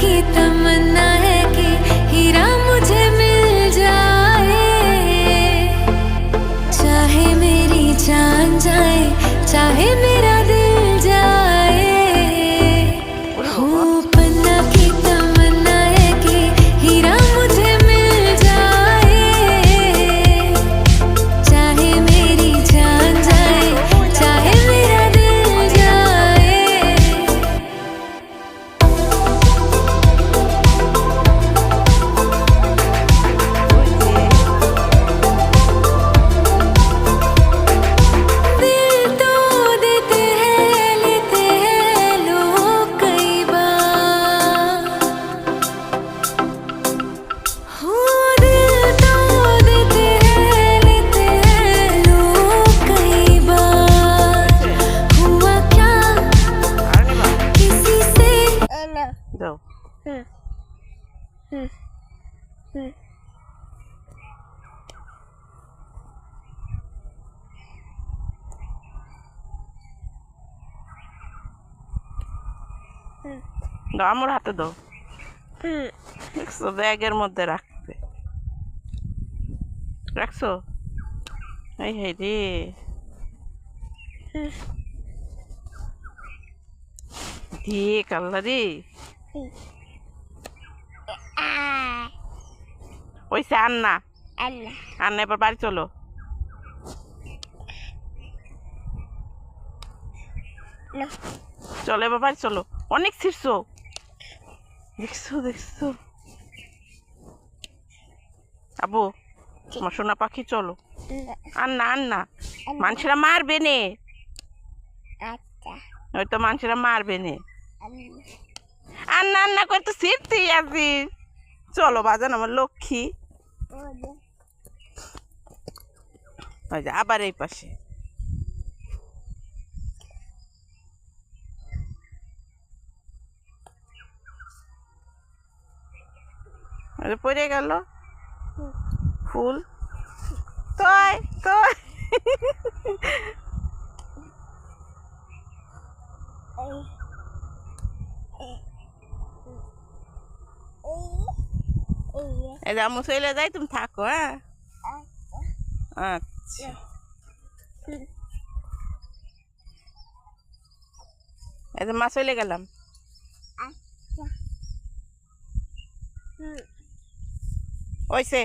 की तमन्ना है कि हीरा मुझे मिल जाए, चाहे मेरी जान जाए, चाहे मेरा दिल जाए। हो पन्ना की तमन्ना है कि हीरा मुझे मिल जाए, चाहे मेरी जान जाए, चाहे मेरा दिल जाए। दिल तो देते हैं, लेते हैं लोग कई बार। हो दिल तो देते हैं, लेते हैं लोग कई बार। हुआ क्या किसी से যাও দাও আমার হাতে দাও। দেখছো ব্যাগের মধ্যে রাখবে, রাখছো? এই হাই রে, ঠিক আল্লাহ রে। ওইসে আন্না আন্না, এবার বাড়ি চলো। চলো এবার বাড়ি চলো, অনেক ছিড়ছো। দেখছো দেখছো আবু, আমার সোনা পাখি চলো। আন্না আন্না, মানুষেরা মারবে নে, ওই তো মানুষেরা মারবে নে। আন্না আন্না করে তো ছিড়তেই আছি। চলো বাজান আমার লক্ষ্মী। ওই যে আবার এই পাশে। পড়ে গেল ফুল। কই কই এই যে আম্মু চলে যাই, তুমি থাকো। হ্যাঁ আচ্ছা, এই যে মা চলে গেলাম। ওইসে